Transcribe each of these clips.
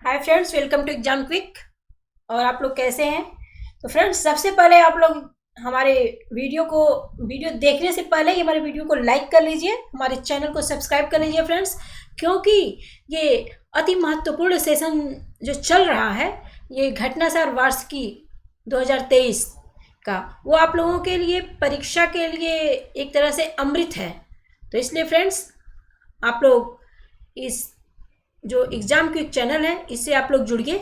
Hi friends, welcome to exam quick. और आप लोग कैसे हैं? तो फ्रेंड्स, सबसे पहले आप लोग हमारे वीडियो देखने से पहले ही हमारे वीडियो को लाइक कर लीजिए, हमारे चैनल को सब्सक्राइब कर लीजिए फ्रेंड्स, क्योंकि ये अति महत्वपूर्ण सेशन जो चल रहा है, ये घटनासार वार्षिकी 2023 का, वो आप लोगों के लिए परीक्षा के लिए एक तरह से अमृत है। तो इसलिए फ्रेंड्स, आप लोग इस जो एग्ज़ाम क्विक चैनल है इससे आप लोग जुड़िए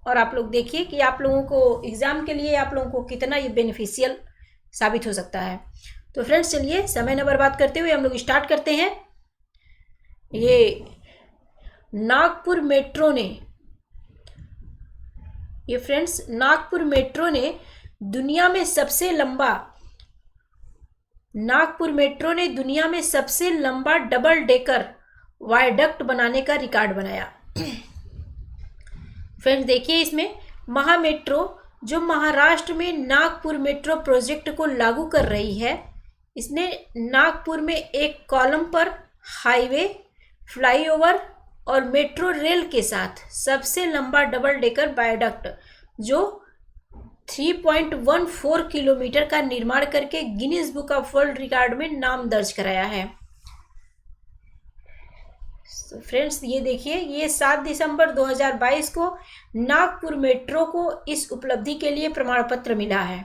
और आप लोग देखिए कि आप लोगों को एग्ज़ाम के लिए आप लोगों को कितना ये बेनिफिशियल साबित हो सकता है। तो फ्रेंड्स, चलिए समय न बर्बाद करते हुए हम लोग स्टार्ट करते हैं। ये नागपुर मेट्रो ने दुनिया में सबसे लंबा डबल डेकर वायडक्ट बनाने का रिकॉर्ड बनाया। फ्रेंड्स देखिए, इसमें महामेट्रो जो महाराष्ट्र में नागपुर मेट्रो प्रोजेक्ट को लागू कर रही है, इसने नागपुर में एक कॉलम पर हाईवे, फ्लाईओवर और मेट्रो रेल के साथ सबसे लंबा डबल डेकर वायडक्ट जो 3.14 किलोमीटर का निर्माण करके Guinness book of world record में नाम दर्ज कराया है। फ्रेंड्स ये देखिए, ये 7 दिसंबर 2022 को नागपुर मेट्रो को इस उपलब्धि के लिए प्रमाण पत्र मिला है।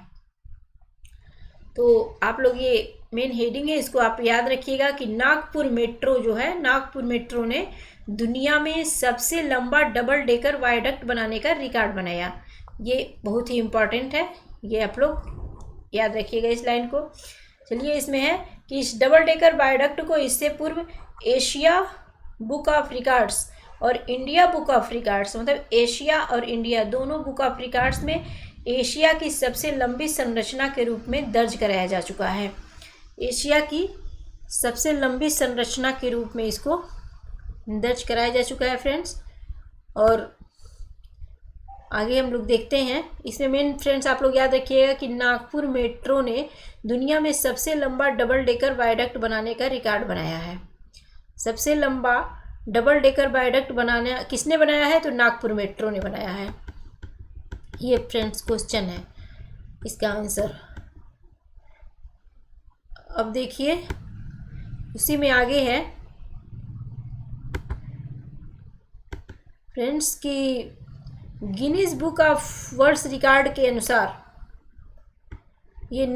तो आप लोग ये मेन हेडिंग है, इसको आप याद रखिएगा कि नागपुर मेट्रो ने दुनिया में सबसे लंबा डबल डेकर वायडक्ट बनाने का रिकॉर्ड बनाया। ये बहुत ही इम्पोर्टेंट है, ये आप लोग याद रखिएगा इस लाइन को। चलिए, इसमें है कि इस डबल डेकर वायडक्ट को इससे पूर्व एशिया बुक ऑफ रिकॉर्ड्स और इंडिया बुक ऑफ रिकॉर्ड्स, मतलब एशिया और इंडिया दोनों बुक ऑफ रिकॉर्ड्स में एशिया की सबसे लंबी संरचना के रूप में दर्ज कराया जा चुका है। एशिया की सबसे लंबी संरचना के रूप में इसको दर्ज कराया जा चुका है फ्रेंड्स। और आगे हम लोग देखते हैं, इसमें मेन फ्रेंड्स आप लोग याद रखिएगा कि नागपुर मेट्रो ने दुनिया में सबसे लंबा डबल डेकर वायडक्ट बनाने का रिकॉर्ड बनाया है। सबसे लंबा डबल डेकर वायडक्ट बनाना किसने बनाया है? तो नागपुर मेट्रो ने बनाया है। ये फ्रेंड्स क्वेश्चन है, इसका आंसर। अब देखिए, उसी में आगे है फ्रेंड्स कि Guinness book of world record के अनुसार ये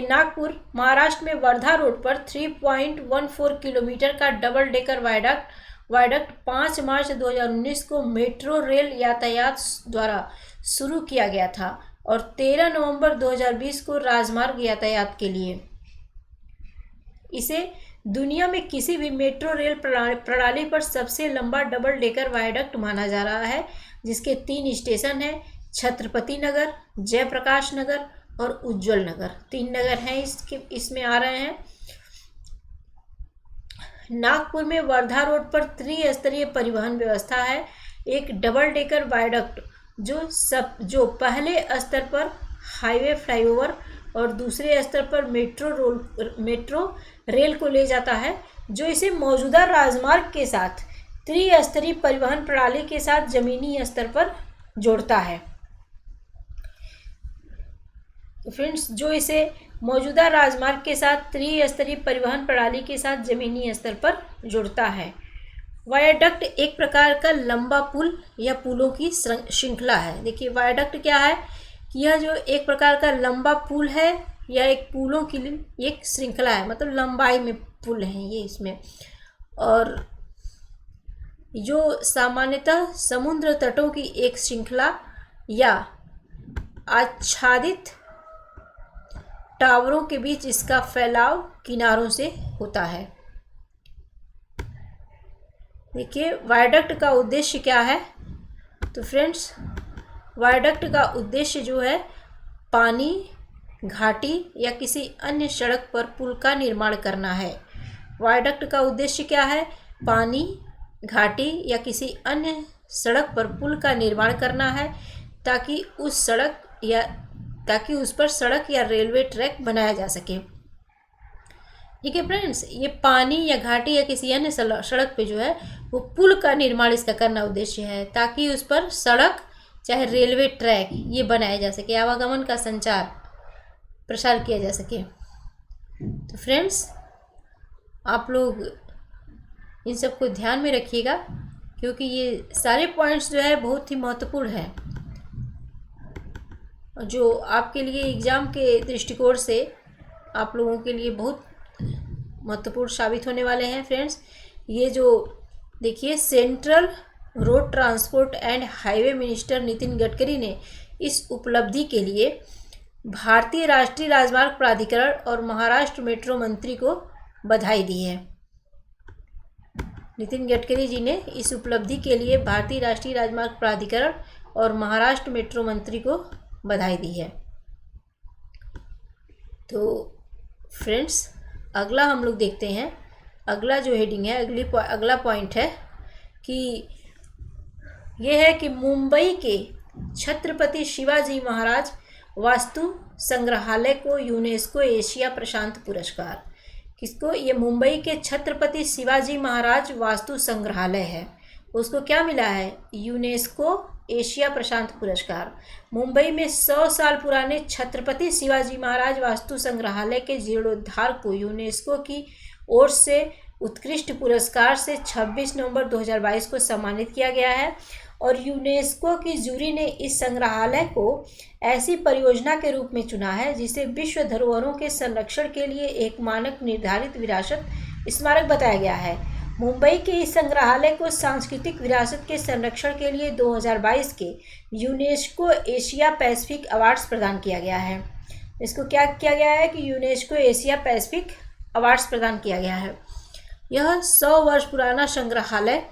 नागपुर महाराष्ट्र में वर्धा रोड पर 3.14 किलोमीटर का डबल डेकर वायडक्ट 5 मार्च 2019 को मेट्रो रेल यातायात द्वारा शुरू किया गया था और 13 नवंबर 2020 को राजमार्ग यातायात के लिए। इसे दुनिया में किसी भी मेट्रो रेल प्रणाली पर सबसे लंबा डबल डेकर वायडक्ट माना जा रहा है, जिसके 3 स्टेशन हैं, छत्रपति नगर, जयप्रकाश नगर और उज्जवल नगर। 3 नगर हैं इसमें आ रहे हैं। नागपुर में वर्धा रोड पर त्रिस्तरीय परिवहन व्यवस्था है। एक डबल डेकर वायडक्ट जो पहले स्तर पर हाईवे, फ्लाईओवर और दूसरे स्तर पर मेट्रो रेल को ले जाता है, जो इसे मौजूदा राजमार्ग के साथ त्रिस्तरीय परिवहन प्रणाली के साथ जमीनी स्तर पर जोड़ता है। तो फ्रेंड्स, जो इसे मौजूदा राजमार्ग के साथ त्रिस्तरीय परिवहन प्रणाली के साथ जमीनी स्तर पर जोड़ता है। वायडक्ट एक प्रकार का लंबा पुल या पुलों की श्रृंखला है। देखिए, वायडक्ट क्या है कि यह जो एक प्रकार का लंबा पुल है या एक पुलों की एक श्रृंखला है, मतलब लंबाई में पुल हैं ये इसमें, और जो सामान्यतः समुद्र तटों की एक श्रृंखला या आच्छादित टावरों के बीच इसका फैलाव किनारों से होता है। देखिए, वायडक्ट का उद्देश्य क्या है? तो फ्रेंड्स, वायडक्ट का उद्देश्य जो है पानी, घाटी या किसी अन्य सड़क पर पुल का निर्माण करना है। वायडक्ट का उद्देश्य क्या है? पानी, घाटी या किसी अन्य सड़क पर पुल का निर्माण करना है, ताकि उस पर सड़क या रेलवे ट्रैक बनाया जा सके। ठीक है फ्रेंड्स, ये पानी या घाटी या किसी अन्य सड़क पे जो है वो पुल का निर्माण इसका करना उद्देश्य है, ताकि उस पर सड़क चाहे रेलवे ट्रैक ये बनाया जा सके, आवागमन का संचार प्रसार किया जा सके। तो फ्रेंड्स, आप लोग इन सबको ध्यान में रखिएगा, क्योंकि ये सारे पॉइंट्स जो है बहुत ही महत्वपूर्ण है, जो आपके लिए एग्ज़ाम के दृष्टिकोण से आप लोगों के लिए बहुत महत्वपूर्ण साबित होने वाले हैं। फ्रेंड्स, ये जो देखिए, central road transport and highway minister Nitin Gadkari ने इस उपलब्धि के लिए भारतीय राष्ट्रीय राजमार्ग प्राधिकरण और महाराष्ट्र मेट्रो मंत्री को बधाई दी है। नितिन गडकरी जी ने इस उपलब्धि के लिए भारतीय राष्ट्रीय राजमार्ग प्राधिकरण और महाराष्ट्र मेट्रो मंत्री को बधाई दी है। तो फ्रेंड्स, अगला हम लोग देखते हैं, अगला जो हेडिंग है, अगला पॉइंट है कि यह है कि मुंबई के छत्रपति शिवाजी महाराज वास्तु संग्रहालय को यूनेस्को एशिया प्रशांत पुरस्कार, किसको, ये मुंबई के छत्रपति शिवाजी महाराज वास्तु संग्रहालय है, उसको क्या मिला है, यूनेस्को एशिया प्रशांत पुरस्कार। मुंबई में 100 साल पुराने छत्रपति शिवाजी महाराज वास्तु संग्रहालय के जीर्णोद्धार को यूनेस्को की ओर से उत्कृष्ट पुरस्कार से 26 नवंबर 2022 को सम्मानित किया गया है, और यूनेस्को की जूरी ने इस संग्रहालय को ऐसी परियोजना के रूप में चुना है जिसे विश्व धरोहरों के संरक्षण के लिए एक मानक निर्धारित विरासत स्मारक बताया गया है। मुंबई के इस संग्रहालय को सांस्कृतिक विरासत के संरक्षण के लिए 2022 के यूनेस्को एशिया पैसिफिक अवार्ड्स प्रदान किया गया है। इसको क्या किया गया है कि यूनेस्को एशिया पैसिफिक अवार्ड्स प्रदान किया गया है। यह 100 वर्ष पुराना संग्रहालय,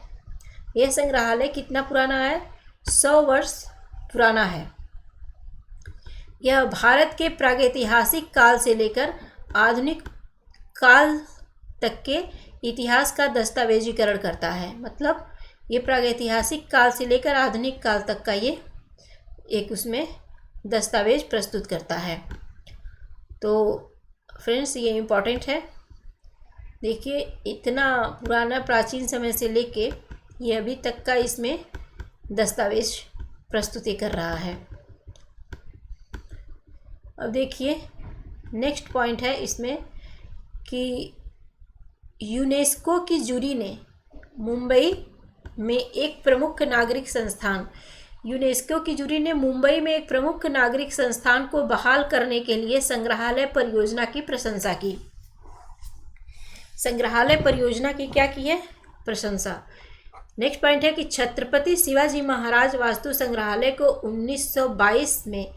यह संग्रहालय कितना पुराना है, 100 वर्ष पुराना है। यह भारत के प्रागैतिहासिक काल से लेकर आधुनिक काल तक के इतिहास का दस्तावेजीकरण करता है। मतलब ये प्रागैतिहासिक काल से लेकर आधुनिक काल तक का ये एक उसमें दस्तावेज प्रस्तुत करता है। तो फ्रेंड्स, ये इम्पॉर्टेंट है। देखिए, इतना पुराना प्राचीन समय से लेके ये अभी तक का इसमें दस्तावेज प्रस्तुति कर रहा है। अब देखिए, नेक्स्ट पॉइंट है इसमें कि यूनेस्को की जूरी ने मुंबई में एक प्रमुख नागरिक संस्थान, यूनेस्को की जूरी ने मुंबई में एक प्रमुख नागरिक संस्थान को बहाल करने के लिए संग्रहालय परियोजना की प्रशंसा की। संग्रहालय परियोजना की क्या की है, प्रशंसा। नेक्स्ट पॉइंट है कि छत्रपति शिवाजी महाराज वास्तु संग्रहालय को 1922 में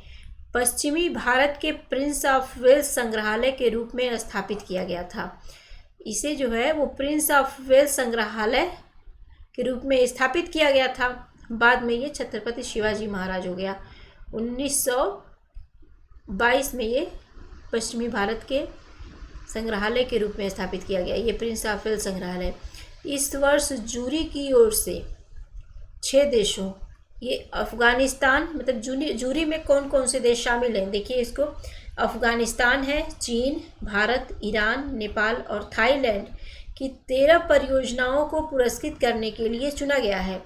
पश्चिमी भारत के प्रिंस ऑफ वेल्स संग्रहालय के रूप में स्थापित किया गया था। इसे जो है वो प्रिंस ऑफ वेल्स संग्रहालय के रूप में स्थापित किया गया था। बाद में ये छत्रपति शिवाजी महाराज हो गया। 1922 में ये पश्चिमी भारत के संग्रहालय के रूप में स्थापित किया गया, ये प्रिंस ऑफ वेल्स संग्रहालय। इस वर्ष जूरी की ओर से 6 देशों, ये अफ़गानिस्तान, मतलब जूरी में कौन कौन से देश शामिल हैं, देखिए इसको, अफ़गानिस्तान है, चीन, भारत, ईरान, नेपाल और थाईलैंड की 13 परियोजनाओं को पुरस्कृत करने के लिए चुना गया है।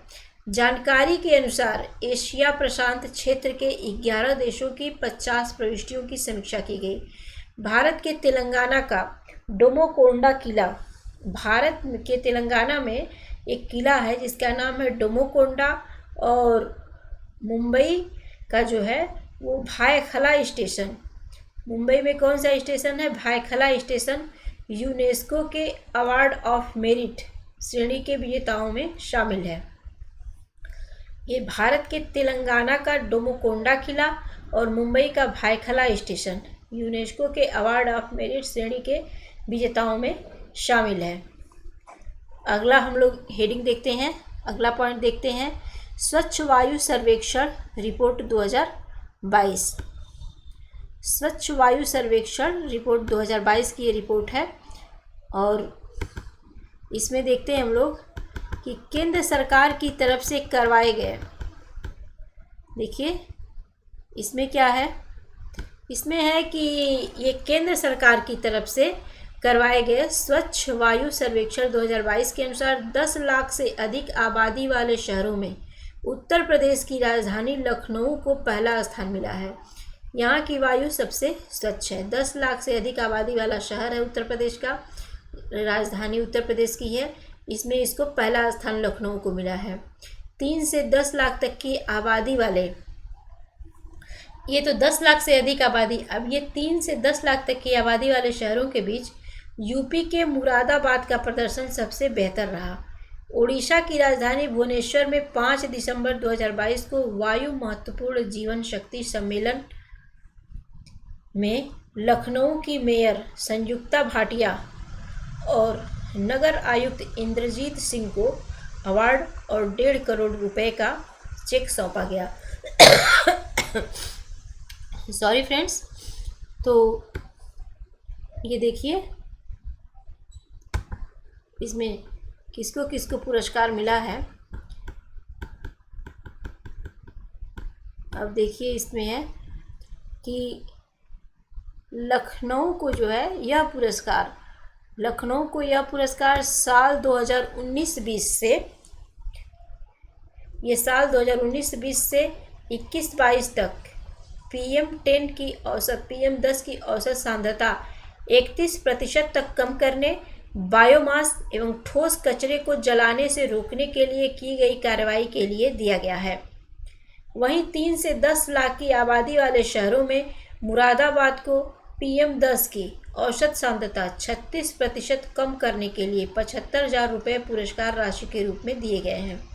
जानकारी के अनुसार एशिया प्रशांत क्षेत्र के 11 देशों की 50 प्रविष्टियों की समीक्षा की गई। भारत के तेलंगाना का डोमोकोंडा किला, भारत के तेलंगाना में एक किला है जिसका नाम है डोमोकोंडा, और मुंबई का जो है वो भायखला स्टेशन, मुंबई में कौन सा स्टेशन है, भायखला स्टेशन, यूनेस्को के अवार्ड ऑफ मेरिट श्रेणी के विजेताओं में शामिल है। ये भारत के तेलंगाना का डोमोकोंडा किला और मुंबई का भायखला स्टेशन यूनेस्को के अवार्ड ऑफ मेरिट श्रेणी के विजेताओं में शामिल है। अगला हम लोग हेडिंग देखते हैं, अगला पॉइंट देखते हैं, स्वच्छ वायु सर्वेक्षण रिपोर्ट 2022। स्वच्छ वायु सर्वेक्षण रिपोर्ट 2022 की ये रिपोर्ट है, और इसमें देखते हैं हम लोग कि केंद्र सरकार की तरफ से करवाए गए, देखिए इसमें क्या है, इसमें है कि ये केंद्र सरकार की तरफ से करवाए गए स्वच्छ वायु सर्वेक्षण 2022 के अनुसार 10 लाख से अधिक आबादी वाले शहरों में उत्तर प्रदेश की राजधानी लखनऊ को पहला स्थान मिला है। यहाँ की वायु सबसे स्वच्छ है। 10 लाख से अधिक आबादी वाला शहर है उत्तर प्रदेश का, राजधानी उत्तर प्रदेश की है, इसमें इसको पहला स्थान लखनऊ को मिला है। 3 से 10 लाख तक की आबादी वाले, ये तो 10 लाख से अधिक आबादी, अब ये 3 से 10 लाख तक की आबादी वाले शहरों के बीच यूपी के मुरादाबाद का प्रदर्शन सबसे बेहतर रहा। ओडिशा की राजधानी भुवनेश्वर में 5 दिसंबर 2022 को वायु महत्वपूर्ण जीवन शक्ति सम्मेलन में लखनऊ की मेयर संयुक्ता भाटिया और नगर आयुक्त इंद्रजीत सिंह को अवार्ड और 1.5 करोड़ रुपए का चेक सौंपा गया। सॉरी फ्रेंड्स, तो ये देखिए इसमें किसको किसको पुरस्कार मिला है। अब देखिए इसमें है कि लखनऊ को जो है यह पुरस्कार, लखनऊ को यह पुरस्कार साल 2019-20 से, ये साल 2019-20 से 21-22 तक PM10 की औसत, PM10 की औसत सांद्रता 31% तक कम करने, बायोमास एवं ठोस कचरे को जलाने से रोकने के लिए की गई कार्रवाई के लिए दिया गया है। वहीं 3 से 10 लाख की आबादी वाले शहरों में मुरादाबाद को PM10 की औसत सांद्रता 36% कम करने के लिए 75,000 रुपये पुरस्कार राशि के रूप में दिए गए हैं।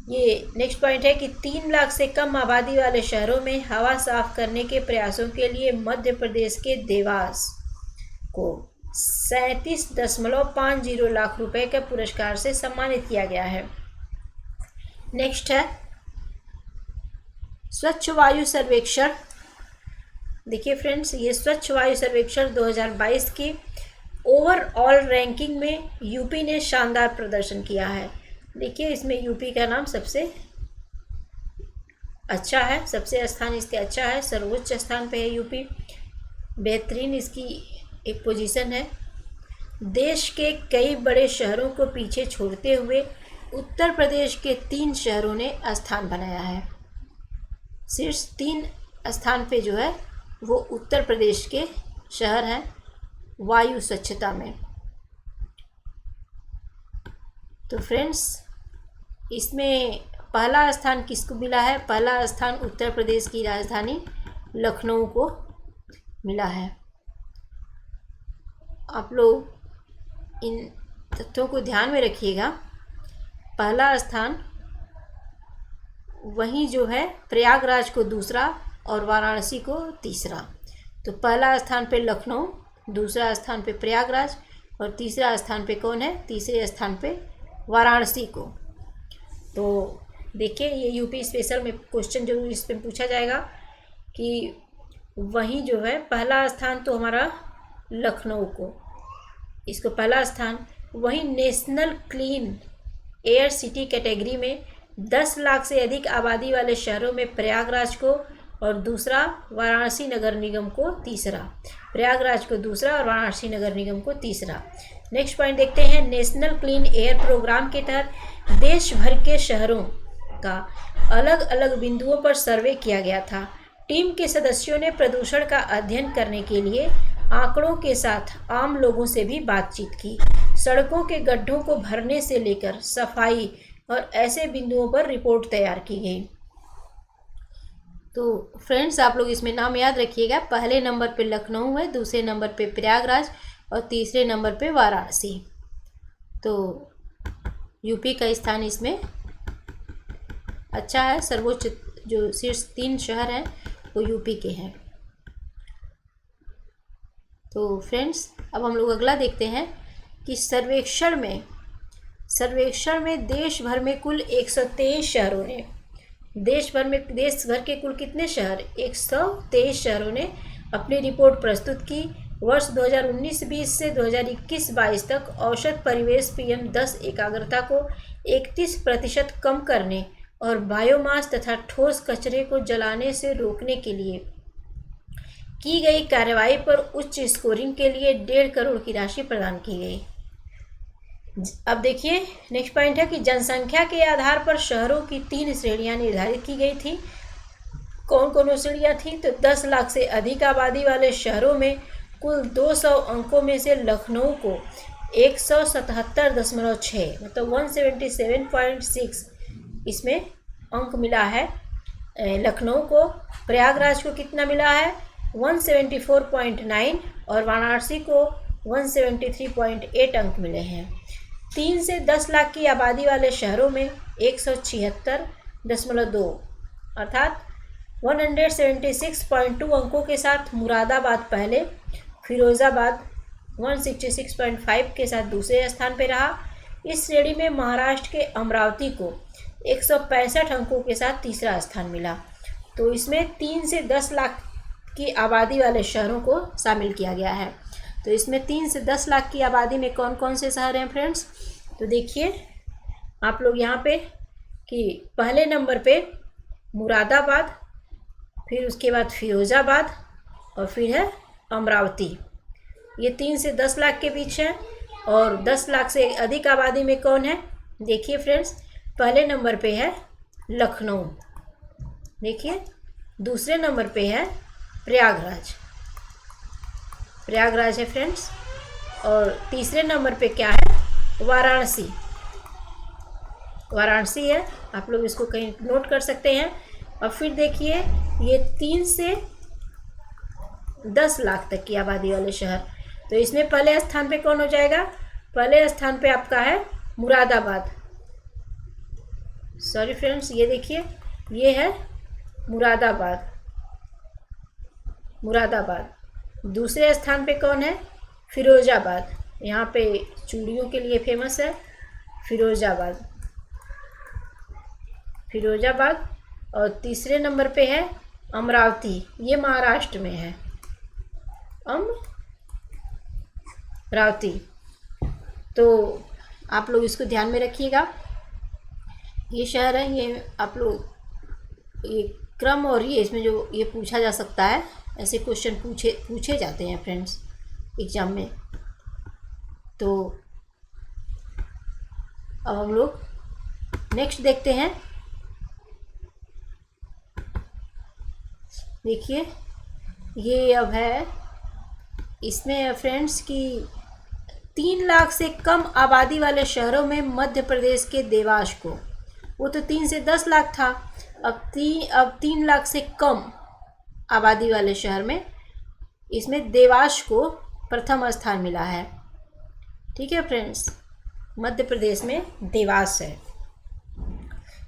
ये नेक्स्ट पॉइंट है कि 3 लाख से कम आबादी वाले शहरों में हवा साफ करने के प्रयासों के लिए मध्य प्रदेश के देवास को 37.50 लाख रुपए के पुरस्कार से सम्मानित किया गया है। नेक्स्ट है स्वच्छ वायु सर्वेक्षण। देखिए फ्रेंड्स, ये स्वच्छ वायु सर्वेक्षण 2022 की ओवरऑल रैंकिंग में यूपी ने शानदार प्रदर्शन किया है। देखिए इसमें यूपी का नाम सबसे अच्छा है, सबसे स्थान इसके अच्छा है, सर्वोच्च स्थान पे है यूपी, बेहतरीन इसकी एक पोजीशन है। देश के कई बड़े शहरों को पीछे छोड़ते हुए उत्तर प्रदेश के 3 शहरों ने स्थान बनाया है। शीर्ष 3 स्थान पे जो है वो उत्तर प्रदेश के शहर हैं वायु स्वच्छता में। तो फ्रेंड्स, इसमें पहला स्थान किसको मिला है? पहला स्थान उत्तर प्रदेश की राजधानी लखनऊ को मिला है। आप लोग इन तथ्यों को ध्यान में रखिएगा। पहला स्थान वहीं जो है प्रयागराज को दूसरा और वाराणसी को तीसरा। तो पहला स्थान पे लखनऊ, दूसरा स्थान पे प्रयागराज और तीसरा स्थान पे कौन है? तीसरे स्थान पे वाराणसी को। तो देखिए ये यूपी स्पेशल में क्वेश्चन जरूर इस पर पूछा जाएगा कि वहीं जो है पहला स्थान तो हमारा लखनऊ को, इसको पहला स्थान, वहीं national clean air city category में 10 लाख से अधिक आबादी वाले शहरों में प्रयागराज को और दूसरा वाराणसी नगर निगम को तीसरा। प्रयागराज को दूसरा और वाराणसी नगर निगम को तीसरा। नेक्स्ट पॉइंट देखते हैं। नेशनल क्लीन एयर प्रोग्राम के तहत देश भर के शहरों का अलग अलग बिंदुओं पर सर्वे किया गया था। टीम के सदस्यों ने प्रदूषण का अध्ययन करने के लिए आंकड़ों के साथ आम लोगों से भी बातचीत की। सड़कों के गड्ढों को भरने से लेकर सफाई और ऐसे बिंदुओं पर रिपोर्ट तैयार की गई। तो फ्रेंड्स, आप लोग इसमें नाम याद रखिएगा। पहले नंबर पे लखनऊ है, दूसरे नंबर पे प्रयागराज और तीसरे नंबर पे वाराणसी। तो यूपी का स्थान इसमें अच्छा है। सर्वोच्च जो शीर्ष 3 शहर हैं वो यूपी के हैं। तो फ्रेंड्स, अब हम लोग अगला देखते हैं कि सर्वेक्षण में देश भर में कुल 123 शहरों ने, देश भर के कुल कितने शहर? 123 शहरों ने अपनी रिपोर्ट प्रस्तुत की। वर्ष 2019-20 से 2021-22 तक औसत परिवेश PM10 एकाग्रता को 31% कम करने और बायोमास तथा ठोस कचरे को जलाने से रोकने के लिए की गई कार्रवाई पर उच्च स्कोरिंग के लिए 1.5 करोड़ की राशि प्रदान की गई। अब देखिए नेक्स्ट पॉइंट है कि जनसंख्या के आधार पर शहरों की 3 श्रेणियां निर्धारित की गई थी। कौन कौन श्रेणियां थी? तो 10 लाख से अधिक आबादी वाले शहरों में कुल 200 अंकों में से लखनऊ को 177.6 मतलब 177.6 इसमें अंक मिला है लखनऊ को। प्रयागराज को कितना मिला है? 174.9 और वाराणसी को 173.8 अंक मिले हैं। 3 से 10 लाख की आबादी वाले शहरों में 176.2 अर्थात 176.2 अंकों के साथ मुरादाबाद पहले, फिरोज़ाबाद 166.5 के साथ दूसरे स्थान पर रहा। इस श्रेणी में महाराष्ट्र के अमरावती को 165 अंकों के साथ तीसरा स्थान मिला। तो इसमें 3 से 10 लाख की आबादी वाले शहरों को शामिल किया गया है। तो इसमें 3 से 10 लाख की आबादी में कौन कौन से शहर हैं फ्रेंड्स? तो देखिए आप लोग यहाँ पे कि पहले नंबर पे मुरादाबाद, फिर उसके बाद फिरोज़ाबाद और फिर है अमरावती। ये 3 से 10 लाख के बीच है। और 10 लाख से अधिक आबादी में कौन है? देखिए फ्रेंड्स पहले नंबर पे है लखनऊ, देखिए दूसरे नंबर पे है प्रयागराज, प्रयागराज है फ्रेंड्स। और तीसरे नंबर पे क्या है? वाराणसी, वाराणसी है। आप लोग इसको कहीं नोट कर सकते हैं। और फिर देखिए ये 3 से 10 लाख तक की आबादी वाले शहर। तो इसमें पहले स्थान पे कौन हो जाएगा? पहले स्थान पे आपका है मुरादाबाद। सॉरी फ्रेंड्स, ये देखिए ये है मुरादाबाद, मुरादाबाद। दूसरे स्थान पे कौन है? फिरोज़ाबाद, यहाँ पे चूड़ियों के लिए फेमस है फिरोज़ाबाद, फिरोज़ाबाद। और तीसरे नंबर पे है अमरावती, ये महाराष्ट्र में है अमरावती। तो आप लोग इसको ध्यान में रखिएगा। ये शहर है, ये आप लोग ये क्रम और ये इसमें जो ये पूछा जा सकता है, ऐसे क्वेश्चन पूछे जाते हैं फ्रेंड्स एग्जाम में। तो अब हम लोग नेक्स्ट देखते हैं। देखिए ये अब है इसमें फ्रेंड्स कि 3 लाख से कम आबादी वाले शहरों में मध्य प्रदेश के देवास को, वो तो 3 से 10 लाख था, अब 3 लाख से कम आबादी वाले शहर में इसमें देवास को प्रथम स्थान मिला है। ठीक है फ्रेंड्स, मध्य प्रदेश में देवास है।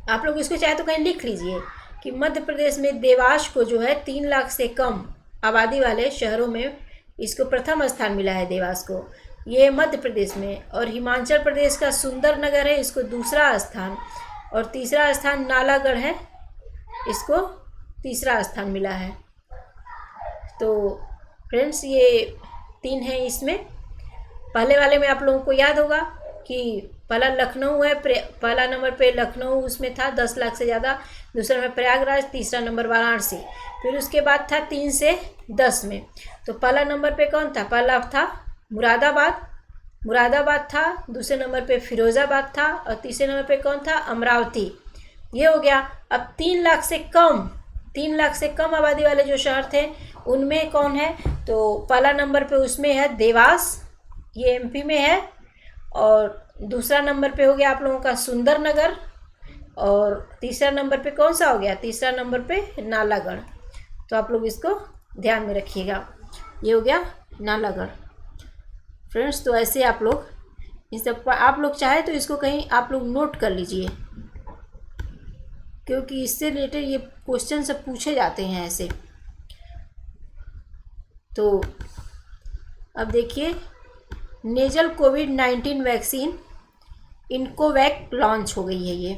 आप लोग इसको चाहे तो कहीं लिख लीजिए कि मध्य प्रदेश में देवास को जो है 3 लाख से कम आबादी वाले शहरों में इसको प्रथम स्थान मिला है देवास को, ये मध्य प्रदेश में। और हिमाचल प्रदेश का सुंदरनगर है, इसको दूसरा स्थान। और तीसरा स्थान नालागढ़ है, इसको तीसरा स्थान मिला है। तो फ्रेंड्स ये 3 हैं इसमें। पहले वाले में आप लोगों को याद होगा कि पहला लखनऊ है, पहला नंबर पे लखनऊ उसमें था 10 लाख से ज़्यादा, दूसरा में प्रयागराज, तीसरा नंबर वाराणसी। फिर उसके बाद था 3 से 10 में। तो पहला नंबर पे कौन था? पहला था मुरादाबाद था, दूसरे नंबर पे फिरोज़ाबाद था और तीसरे नंबर पे कौन था? अमरावती। ये हो गया। अब 3 लाख से कम आबादी वाले जो शहर थे उनमें कौन है? तो पहला नंबर पे उसमें है देवास, ये एमपी में है। और दूसरा नंबर पे हो गया आप लोगों का सुंदरनगर। और तीसरा नंबर पे कौन सा हो गया? तीसरा नंबर पे नालागढ़। तो आप लोग इसको ध्यान में रखिएगा, ये हो गया नालागढ़ फ्रेंड्स। तो ऐसे आप लोग इस सब आप लोग चाहे तो इसको कहीं आप लोग नोट कर लीजिए, क्योंकि इससे रिलेटेड ये क्वेश्चन सब पूछे जाते हैं ऐसे। तो अब देखिए नेजल कोविड-19 वैक्सीन इनकोवैक लॉन्च हो गई है ये।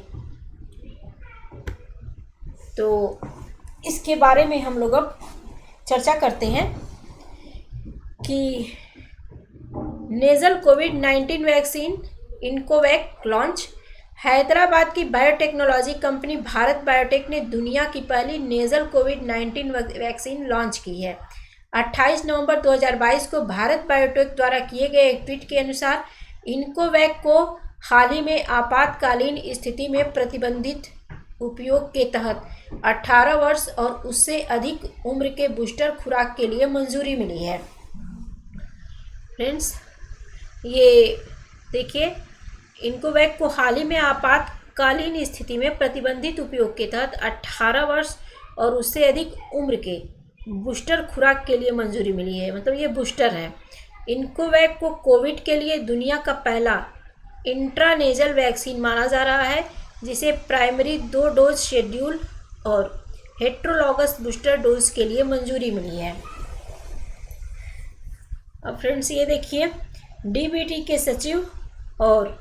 तो इसके बारे में हम लोग अब चर्चा करते हैं कि नेजल कोविड-19 वैक्सीन इनकोवैक लॉन्च। हैदराबाद की बायोटेक्नोलॉजी कंपनी भारत बायोटेक ने दुनिया की पहली नेजल कोविड-19 वैक्सीन लॉन्च की है। 28 नवंबर 2022 को भारत बायोटेक द्वारा किए गए एक ट्वीट के अनुसार इन्कोवैक को हाल ही में आपातकालीन स्थिति में प्रतिबंधित उपयोग के तहत 18 वर्ष और उससे अधिक उम्र के बूस्टर खुराक के लिए मंजूरी मिली है। फ्रेंड्स, ये देखिए, इन्कोवैक को हाल ही में आपातकालीन स्थिति में प्रतिबंधित उपयोग के तहत 18 वर्ष और उससे अधिक उम्र के बूस्टर खुराक के लिए मंजूरी मिली है। मतलब ये बूस्टर है। इन्कोवैक को कोविड के लिए दुनिया का पहला इंट्रानेजल वैक्सीन माना जा रहा है, जिसे प्राइमरी 2 डोज शेड्यूल और हेट्रोलॉगस बूस्टर डोज के लिए मंजूरी मिली है। अब फ्रेंड्स, ये देखिए, डीबीटी के सचिव और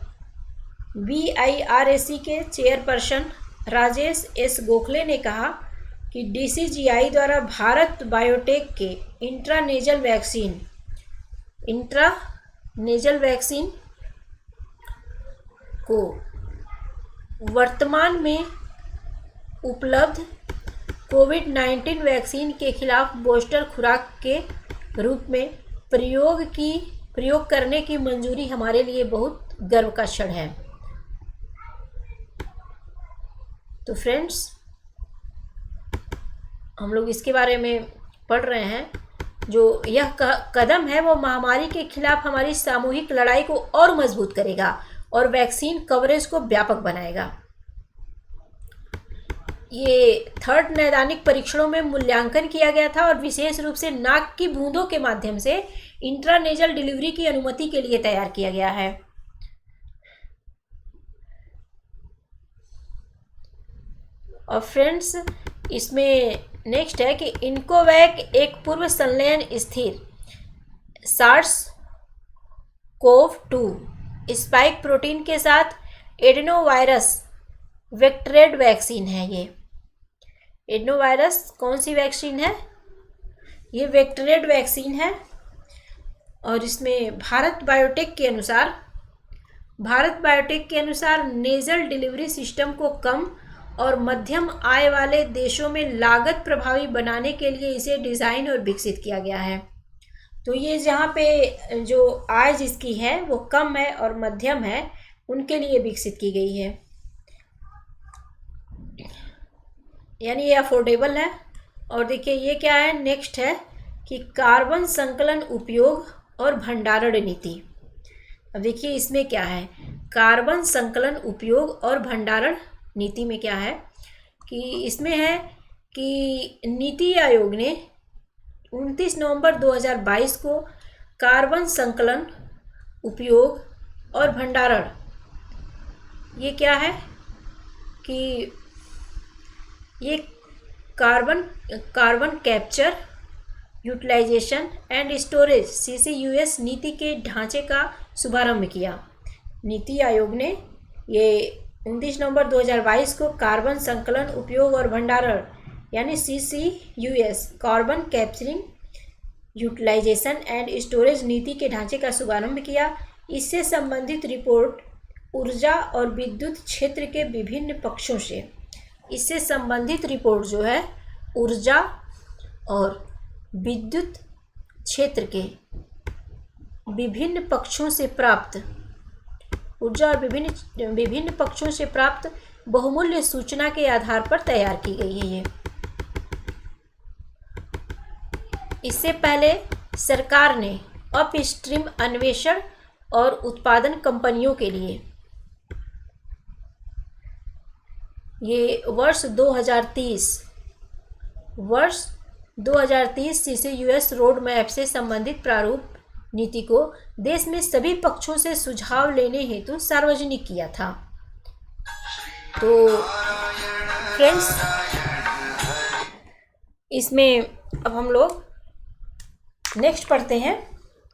BIRAC के चेयरपर्सन राजेश एस गोखले ने कहा कि DCGI द्वारा भारत बायोटेक के इंट्रानेजल वैक्सीन को वर्तमान में उपलब्ध कोविड-19 वैक्सीन के खिलाफ बूस्टर खुराक के रूप में प्रयोग करने की मंजूरी हमारे लिए बहुत गर्व का क्षण है। तो फ्रेंड्स, हम लोग इसके बारे में पढ़ रहे हैं। जो यह कदम है वो महामारी के खिलाफ हमारी सामूहिक लड़ाई को और मजबूत करेगा और वैक्सीन कवरेज को व्यापक बनाएगा। ये 3rd नैदानिक परीक्षणों में मूल्यांकन किया गया था और विशेष रूप से नाक की बूंदों के माध्यम से इंट्रानेजल डिलीवरी की अनुमति के लिए तैयार किया गया है। और फ्रेंड्स, इसमें नेक्स्ट है कि इन्कोवैक एक पूर्व संलयन स्थिर SARS-CoV-2 स्पाइक प्रोटीन के साथ एडेनोवायरस वेक्टरेड वैक्सीन है। ये एडेनोवायरस कौन सी वैक्सीन है? ये वेक्टरेड वैक्सीन है। और इसमें भारत बायोटेक के अनुसार नेजल डिलीवरी सिस्टम को कम और मध्यम आय वाले देशों में लागत प्रभावी बनाने के लिए इसे डिज़ाइन और विकसित किया गया है। तो ये जहाँ पे जो आय जिसकी है वो कम है और मध्यम है, उनके लिए विकसित की गई है, यानी ये अफोर्डेबल है। और देखिए ये क्या है, नेक्स्ट है कि कार्बन संकलन उपयोग और भंडारण नीति। अब देखिए इसमें क्या है, कार्बन संकलन उपयोग और भंडारण नीति में क्या है कि इसमें है कि नीति आयोग ने 29 नवंबर 2022 को कार्बन संकलन उपयोग और भंडारण, ये क्या है कि ये carbon capture utilization and storage CCUS नीति के ढांचे का शुभारंभ किया। नीति आयोग ने ये 29 नवंबर 2022 को कार्बन संकलन उपयोग और भंडारण यानी CCUS carbon capturing utilization and storage नीति के ढांचे का शुभारंभ किया। इससे संबंधित रिपोर्ट ऊर्जा और विद्युत क्षेत्र के विभिन्न पक्षों से, इससे संबंधित रिपोर्ट जो है ऊर्जा और विद्युत क्षेत्र के विभिन्न पक्षों से प्राप्त विभिन्न पक्षों से प्राप्त बहुमूल्य सूचना के आधार पर तैयार की गई है। ये इससे पहले सरकार ने अपस्ट्रीम अन्वेषण और उत्पादन कंपनियों के लिए ये वर्ष 2030 CCUS रोड मैप से संबंधित प्रारूप नीति को देश में सभी पक्षों से सुझाव लेने हेतु सार्वजनिक किया था। तो फ्रेंड्स, इसमें अब हम लोग नेक्स्ट पढ़ते हैं,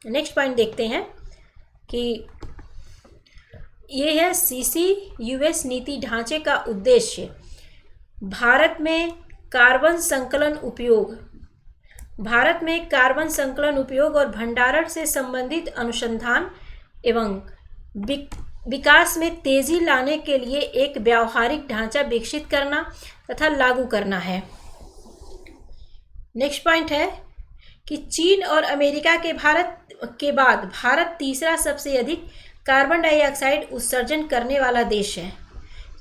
नेक्स्ट पॉइंट देखते हैं कि ये है CCUS नीति ढांचे का उद्देश्य भारत में कार्बन संकलन उपयोग और भंडारण से संबंधित अनुसंधान एवं विकास में तेजी लाने के लिए एक व्यावहारिक ढांचा विकसित करना तथा लागू करना है। नेक्स्ट पॉइंट है कि चीन और अमेरिका के बाद भारत तीसरा सबसे अधिक कार्बन डाइऑक्साइड उत्सर्जन करने वाला देश है।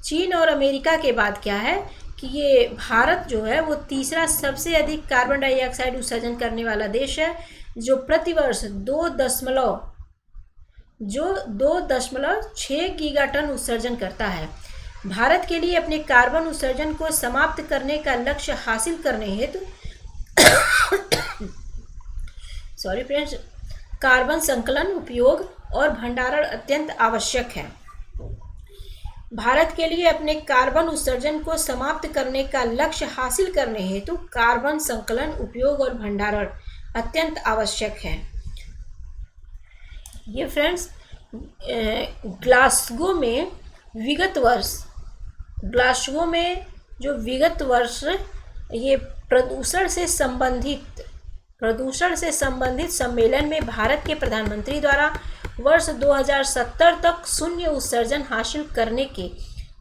चीन और अमेरिका के बाद क्या है कि ये भारत जो है वो तीसरा सबसे अधिक कार्बन डाइऑक्साइड उत्सर्जन करने वाला देश है, जो प्रतिवर्ष 2.6 गीगाटन उत्सर्जन करता है। भारत के लिए अपने कार्बन उत्सर्जन को समाप्त करने का लक्ष्य हासिल करने हेतु सॉरी फ्रेंड्स, कार्बन संकलन, उपयोग और भंडारण अत्यंत आवश्यक है। भारत के लिए अपने कार्बन उत्सर्जन को समाप्त करने का लक्ष्य हासिल करने हेतु कार्बन संकलन, उपयोग और भंडारण अत्यंत आवश्यक है। ये फ्रेंड्स ग्लासगो में विगत वर्ष ये प्रदूषण से संबंधित सम्मेलन में भारत के प्रधानमंत्री द्वारा वर्ष 2070 तक शून्य उत्सर्जन हासिल करने के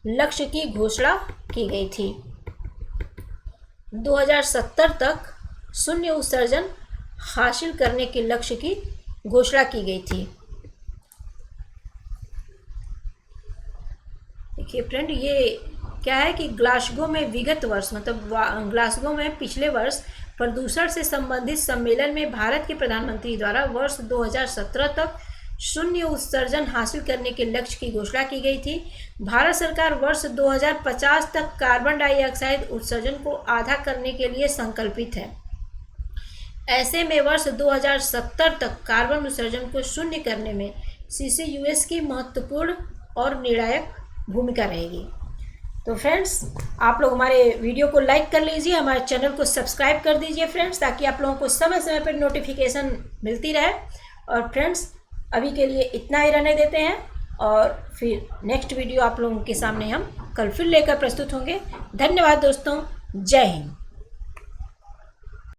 लक्ष्य की घोषणा की गई थी। 2070 तक शून्य उत्सर्जन हासिल करने के लक्ष्य की घोषणा की गई थी। देखिए फ्रेंड, ये क्या है कि ग्लासगो में विगत वर्ष मतलब ग्लासगो में पिछले वर्ष प्रदूषण से संबंधित सम्मेलन में भारत के प्रधानमंत्री द्वारा वर्ष 2017 तक शून्य उत्सर्जन हासिल करने के लक्ष्य की घोषणा की गई थी। भारत सरकार वर्ष 2050 तक कार्बन डाइऑक्साइड उत्सर्जन को आधा करने के लिए संकल्पित है। ऐसे में वर्ष 2070 तक कार्बन उत्सर्जन को शून्य करने में CCUS की महत्वपूर्ण और निर्णायक भूमिका रहेगी। तो फ्रेंड्स, आप लोग हमारे वीडियो को लाइक कर लीजिए, हमारे चैनल को सब्सक्राइब कर दीजिए फ्रेंड्स, ताकि आप लोगों को समय समय पर नोटिफिकेशन मिलती रहे। और फ्रेंड्स, अभी के लिए इतना ही रहने देते हैं और फिर नेक्स्ट वीडियो आप लोगों के सामने हम कल फिर लेकर प्रस्तुत होंगे। धन्यवाद दोस्तों, जय हिंद।